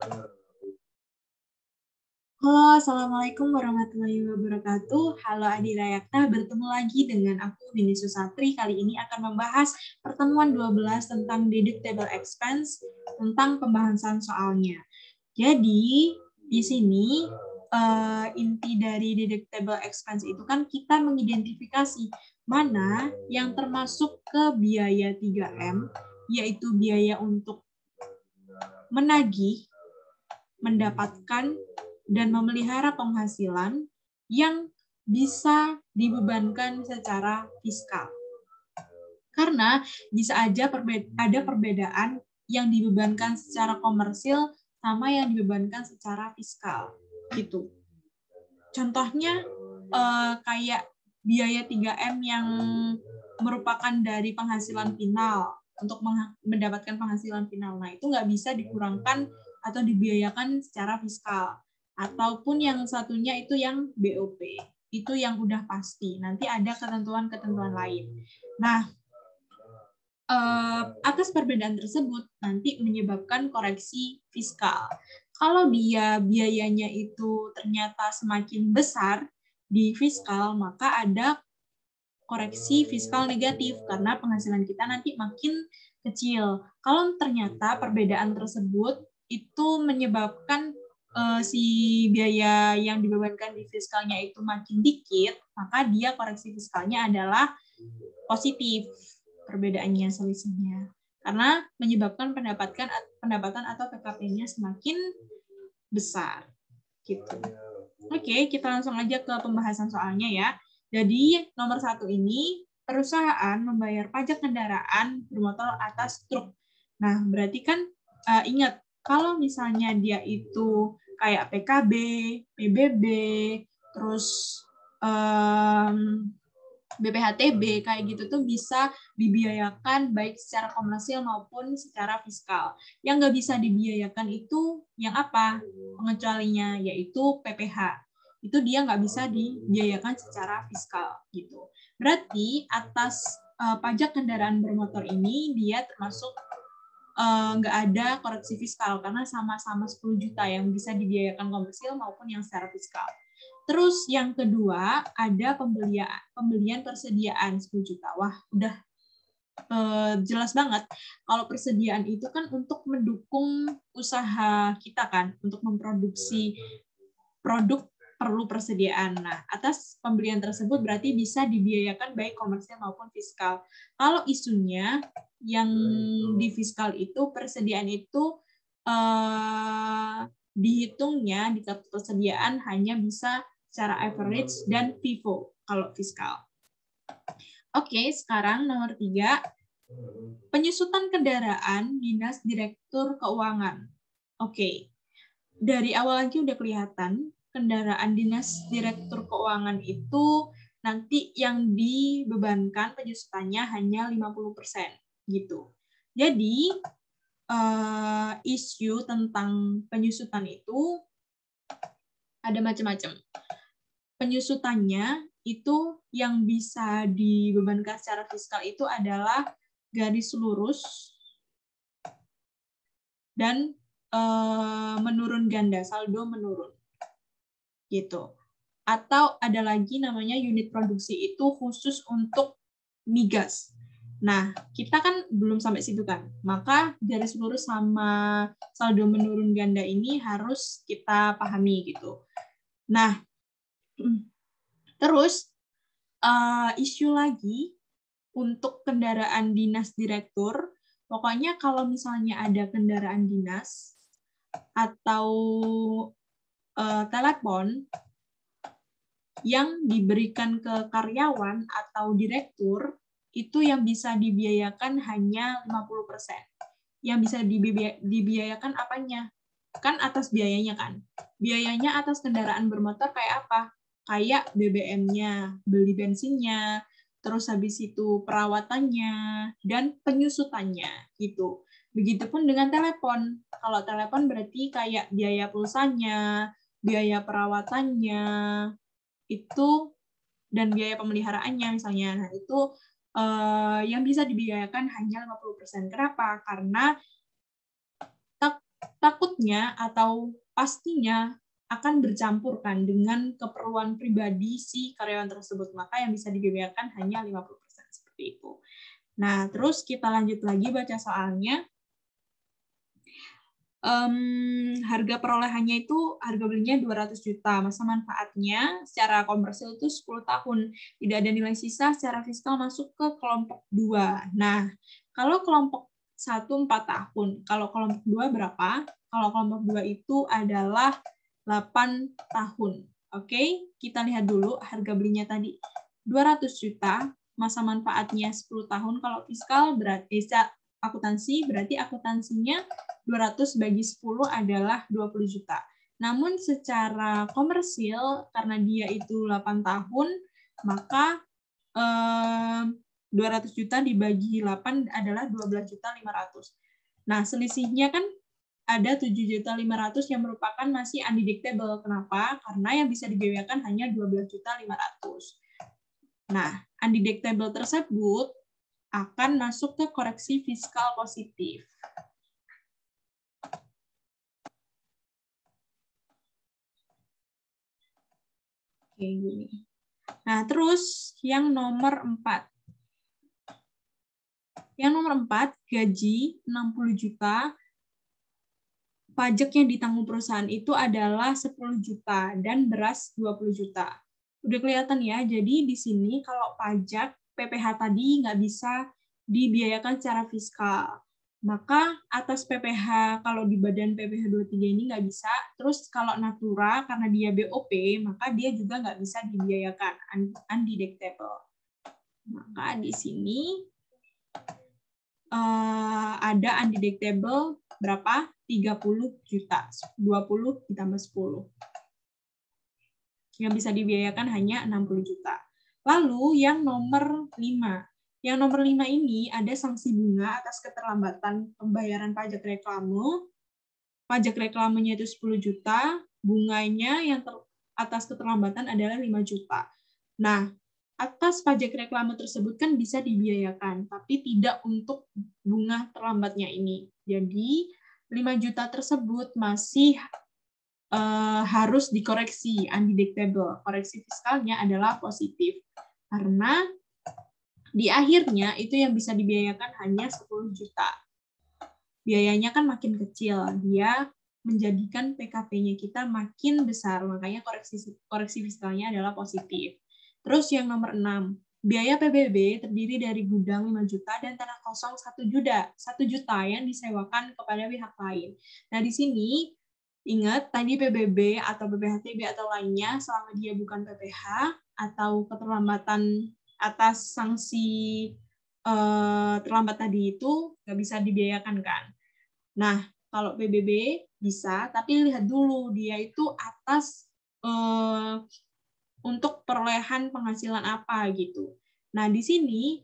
Halo, Assalamualaikum warahmatullahi wabarakatuh. Halo Adira Yakta, bertemu lagi dengan aku, Vini Susatri. Kali ini akan membahas pertemuan 12 tentang deductible expense, tentang pembahasan soalnya. Jadi, di sini inti dari deductible expense itu kan kita mengidentifikasi mana yang termasuk ke biaya 3M, yaitu biaya untuk menagih, mendapatkan, dan memelihara penghasilan yang bisa dibebankan secara fiskal. Karena bisa aja ada perbedaan yang dibebankan secara komersil sama yang dibebankan secara fiskal. Gitu. Contohnya kayak biaya 3M yang merupakan dari penghasilan final untuk mendapatkan penghasilan final. Nah, itu nggak bisa dikurangkan atau dibiayakan secara fiskal. Ataupun yang satunya itu yang BOP. Itu yang udah pasti. Nanti ada ketentuan-ketentuan lain. Nah, atas perbedaan tersebut nanti menyebabkan koreksi fiskal. Kalau dia biayanya itu ternyata semakin besar di fiskal, maka ada koreksi fiskal negatif karena penghasilan kita nanti makin kecil. Kalau ternyata perbedaan tersebut itu menyebabkan si biaya yang dibebankan di fiskalnya itu makin dikit, maka dia koreksi fiskalnya adalah positif perbedaannya, selisihnya. Karena menyebabkan pendapatan atau PKP-nya semakin besar. Gitu. Oke, kita langsung aja ke pembahasan soalnya ya. Jadi nomor 1 ini, perusahaan membayar pajak kendaraan bermotor atas truk. Nah, berarti kan ingat, kalau misalnya dia itu kayak PKB, PBB, terus BPHTB, kayak gitu tuh bisa dibiayakan baik secara komersil maupun secara fiskal. Yang nggak bisa dibiayakan itu yang apa? Pengecualinya, yaitu PPH. Itu dia nggak bisa dibiayakan secara fiskal. Gitu. Berarti atas pajak kendaraan bermotor ini, dia termasuk nggak ada koreksi fiskal karena sama-sama 10 juta yang bisa dibiayakan komersil maupun yang secara fiskal. Terus yang kedua ada pembelian persediaan 10 juta. Wah, udah jelas banget. Kalau persediaan itu kan untuk mendukung usaha kita kan, untuk memproduksi produk perlu persediaan. Nah, atas pembelian tersebut berarti bisa dibiayakan baik komersial maupun fiskal. Kalau isunya yang di fiskal itu persediaan itu dihitungnya di kartu persediaan hanya bisa secara average dan FIFO kalau fiskal. Oke, sekarang nomor 3, penyusutan kendaraan Dinas Direktur Keuangan. Oke, dari awal lagi udah kelihatan kendaraan Dinas Direktur Keuangan itu nanti yang dibebankan penyusutannya hanya 50% gitu. Jadi isu tentang penyusutan itu ada macam-macam. Penyusutannya itu yang bisa dibebankan secara fiskal itu adalah garis lurus dan menurun ganda, saldo menurun. Gitu. Atau ada lagi namanya unit produksi itu khusus untuk migas. Nah, kita kan belum sampai situ kan. Maka garis lurus sama saldo menurun ganda ini harus kita pahami gitu. Nah, terus isu lagi untuk kendaraan dinas direktur, pokoknya kalau misalnya ada kendaraan dinas atau telepon yang diberikan ke karyawan atau direktur, itu yang bisa dibiayakan hanya 50%. Yang bisa dibiayakan apanya? Kan atas biayanya kan. Biayanya atas kendaraan bermotor kayak apa? Kayak BBM-nya, beli bensinnya, terus habis itu perawatannya, dan penyusutannya gitu. Begitupun dengan telepon. Kalau telepon berarti kayak biaya pulsanya, biaya perawatannya, itu dan biaya pemeliharaannya misalnya. Nah, itu yang bisa dibiayakan hanya 50%. Kenapa? Karena takutnya atau pastinya akan bercampurkan dengan keperluan pribadi si karyawan tersebut. Maka yang bisa dibebankan hanya 50%, seperti itu. Nah, terus kita lanjut lagi baca soalnya. Harga perolehannya itu harga belinya 200 juta, masa manfaatnya secara komersil itu 10 tahun. Tidak ada nilai sisa, secara fiskal masuk ke kelompok 2. Nah, kalau kelompok 1 4 tahun, kalau kelompok 2 berapa? Kalau kelompok 2 itu adalah 8 tahun. Oke, kita lihat dulu harga belinya tadi 200 juta, masa manfaatnya 10 tahun. Kalau fiskal berarti akuntansi, berarti akuntansinya 200 bagi 10 adalah 20 juta. Namun secara komersil, karena dia itu 8 tahun, maka 200 juta dibagi 8 adalah 12.500.000. Nah, selisihnya kan ada 7.500.000 yang merupakan masih undeductible. Kenapa? Karena yang bisa dibiayakan hanya 12.500.000. Nah, undeductible tersebut akan masuk ke koreksi fiskal positif. Oke, gini. Nah, terus yang nomor 4. Yang nomor 4, gaji 60 juta. Pajak yang ditanggung perusahaan itu adalah 10 juta dan beras 20 juta. Udah kelihatan ya, jadi di sini kalau pajak PPh tadi nggak bisa dibiayakan secara fiskal. Maka atas PPh, kalau di badan PPh 23 ini nggak bisa. Terus kalau Natura, karena dia BOP, maka dia juga nggak bisa dibiayakan, undeductible. Maka di sini ada undeductible berapa? 30 juta. 20 ditambah 10. Yang bisa dibiayakan hanya 60 juta. Lalu yang nomor 5. Yang nomor 5 ini ada sanksi bunga atas keterlambatan pembayaran pajak reklame. Pajak reklamenya itu 10 juta, bunganya yang atas keterlambatan adalah 5 juta. Nah, atas pajak reklame tersebut kan bisa dibiayakan, tapi tidak untuk bunga terlambatnya ini. Jadi, 5 juta tersebut masih harus dikoreksi, undeductible. Koreksi fiskalnya adalah positif. Karena di akhirnya itu yang bisa dibiayakan hanya 10 juta. Biayanya kan makin kecil, dia menjadikan PKP-nya kita makin besar, makanya koreksi fiskalnya adalah positif. Terus yang nomor 6, biaya PBB terdiri dari gudang 5 juta dan tanah kosong 1 juta yang disewakan kepada pihak lain. Nah, di sini ingat tadi PBB atau PPh-TB atau lainnya selama dia bukan PPh atau keterlambatan atas sanksi terlambat tadi itu nggak bisa dibiayakan kan. Nah, kalau PBB bisa, tapi lihat dulu dia itu atas untuk perolehan penghasilan apa gitu. Nah, di sini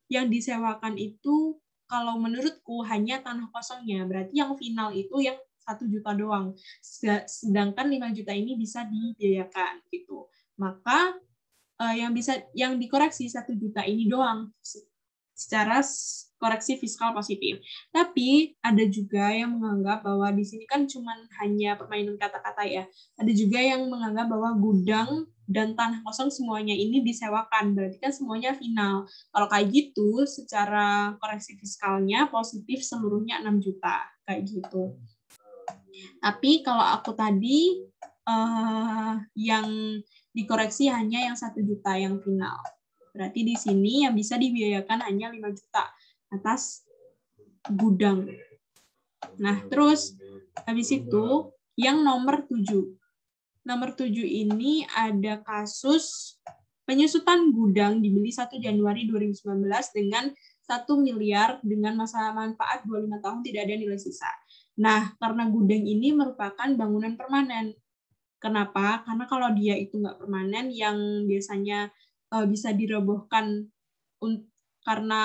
yang disewakan itu kalau menurutku hanya tanah kosongnya, berarti yang final itu yang 1 juta doang. Sedangkan 5 juta ini bisa dibiayakan gitu. Maka yang dikoreksi 1 juta ini doang secara koreksi fiskal positif. Tapi ada juga yang menganggap bahwa di sini kan cuma hanya permainan kata-kata ya. Ada juga yang menganggap bahwa gudang dan tanah kosong semuanya ini disewakan, berarti kan semuanya final. Kalau kayak gitu, secara koreksi fiskalnya positif seluruhnya 6 juta, kayak gitu. Tapi kalau aku tadi yang dikoreksi hanya yang 1 juta yang final. Berarti di sini yang bisa dibiayakan hanya 5 juta atas gudang. Nah, terus habis itu yang nomor 7. Nomor 7 ini ada kasus penyusutan gudang dibeli 1 Januari 2019 dengan 1 miliar dengan masa manfaat 25 tahun tidak ada nilai sisa. Nah, karena gudang ini merupakan bangunan permanen. Kenapa? Karena kalau dia itu nggak permanen, yang biasanya bisa dirobohkan karena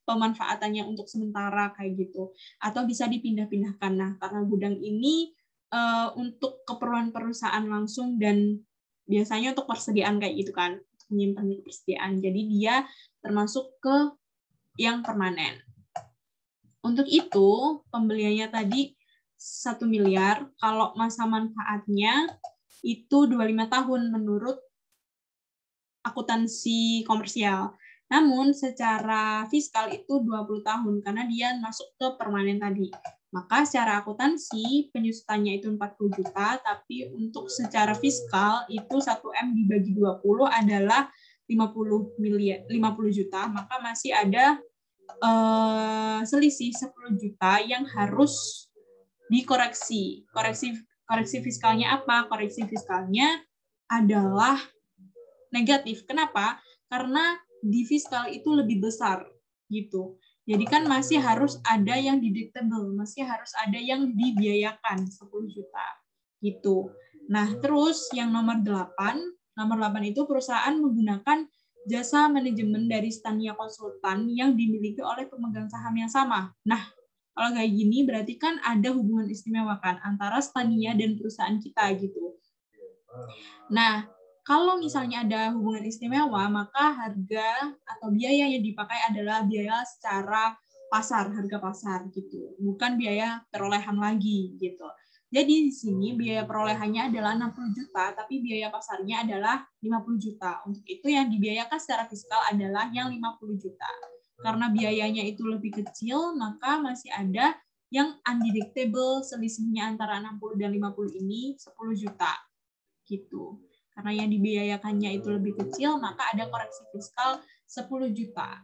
pemanfaatannya untuk sementara kayak gitu, atau bisa dipindah-pindahkan. Nah, karena gudang ini untuk keperluan perusahaan langsung dan biasanya untuk persediaan kayak gitu kan, menyimpan persediaan. Jadi dia termasuk ke yang permanen. Untuk itu, pembeliannya tadi 1 miliar, kalau masa manfaatnya itu 25 tahun menurut akuntansi komersial. Namun secara fiskal itu 20 tahun karena dia masuk ke permanen tadi. Maka secara akuntansi penyusutannya itu 40 juta, tapi untuk secara fiskal itu 1M dibagi 20 adalah 50 juta, maka masih ada selisih 10 juta yang harus dikoreksi. Koreksi fiskalnya apa? Koreksi fiskalnya adalah negatif. Kenapa? Karena di fiskal itu lebih besar gitu. Jadi kan masih harus ada yang deductible, masih harus ada yang dibiayakan 10 juta gitu. Nah, terus yang nomor 8 itu perusahaan menggunakan jasa manajemen dari Stania Konsultan yang dimiliki oleh pemegang saham yang sama. Nah, kalau kayak gini berarti kan ada hubungan istimewa kan antara Stania dan perusahaan kita gitu. Nah, kalau misalnya ada hubungan istimewa, maka harga atau biaya yang dipakai adalah biaya secara pasar, harga pasar gitu, bukan biaya perolehan lagi gitu. Jadi di sini biaya perolehannya adalah 60 juta, tapi biaya pasarnya adalah 50 juta. Untuk itu yang dibiayakan secara fiskal adalah yang 50 juta. Karena biayanya itu lebih kecil, maka masih ada yang undeductible, selisihnya antara 60 dan 50 ini 10 juta. Gitu. Karena yang dibiayakannya itu lebih kecil, maka ada koreksi fiskal 10 juta.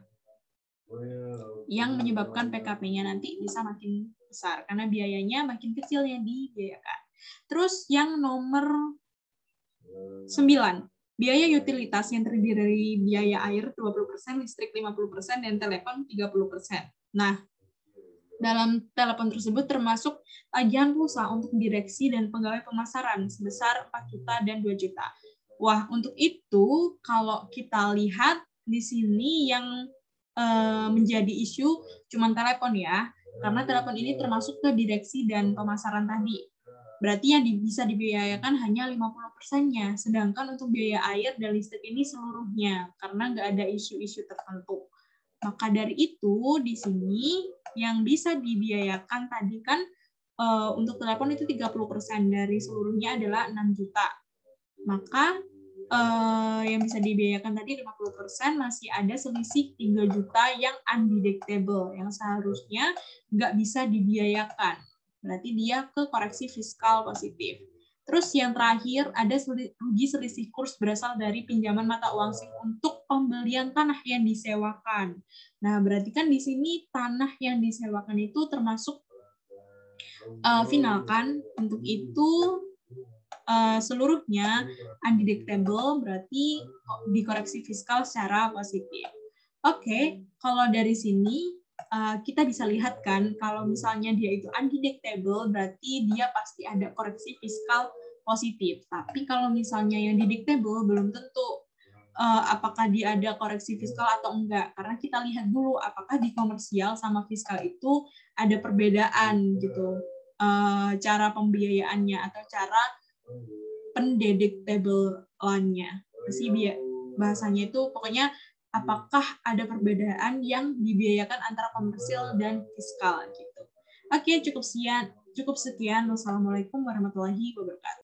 Yang menyebabkan PKP-nya nanti bisa makin besar, karena biayanya makin kecil yang dibiayakan. Terus yang nomor 9, biaya utilitas yang terdiri dari biaya air 20%, listrik 50%, dan telepon 30%. Nah, dalam telepon tersebut termasuk tagihan pulsa untuk direksi dan pegawai pemasaran sebesar 4 juta dan 2 juta. Wah, untuk itu kalau kita lihat di sini yang menjadi isu cuma telepon ya, karena telepon ini termasuk ke direksi dan pemasaran tadi. Berarti yang bisa dibiayakan hanya 50%-nya, sedangkan untuk biaya air dan listrik ini seluruhnya, karena nggak ada isu-isu tertentu. Maka dari itu, di sini yang bisa dibiayakan tadi kan untuk telepon itu 30%, dari seluruhnya adalah 6 juta. Maka yang bisa dibiayakan tadi 50%, masih ada selisih 3 juta yang undeductible, yang seharusnya nggak bisa dibiayakan. Berarti dia ke koreksi fiskal positif. Terus yang terakhir, ada rugi selisih kurs berasal dari pinjaman mata uang asing untuk pembelian tanah yang disewakan. Nah, berarti kan di sini tanah yang disewakan itu termasuk final kan? Untuk itu seluruhnya undeductible, berarti dikoreksi fiskal secara positif. Oke, kalau dari sini kita bisa lihat kan, kalau misalnya dia itu undeductible, berarti dia pasti ada koreksi fiskal positif. Tapi kalau misalnya yang deductible, belum tentu apakah dia ada koreksi fiskal atau enggak. Karena kita lihat dulu apakah di komersial sama fiskal itu ada perbedaan gitu. Cara pembiayaannya atau cara pendedictable-nya. Bahasanya itu pokoknya apakah ada perbedaan yang dibiayakan antara komersial dan fiskal gitu. Oke, cukup sekian. Wassalamualaikum warahmatullahi wabarakatuh.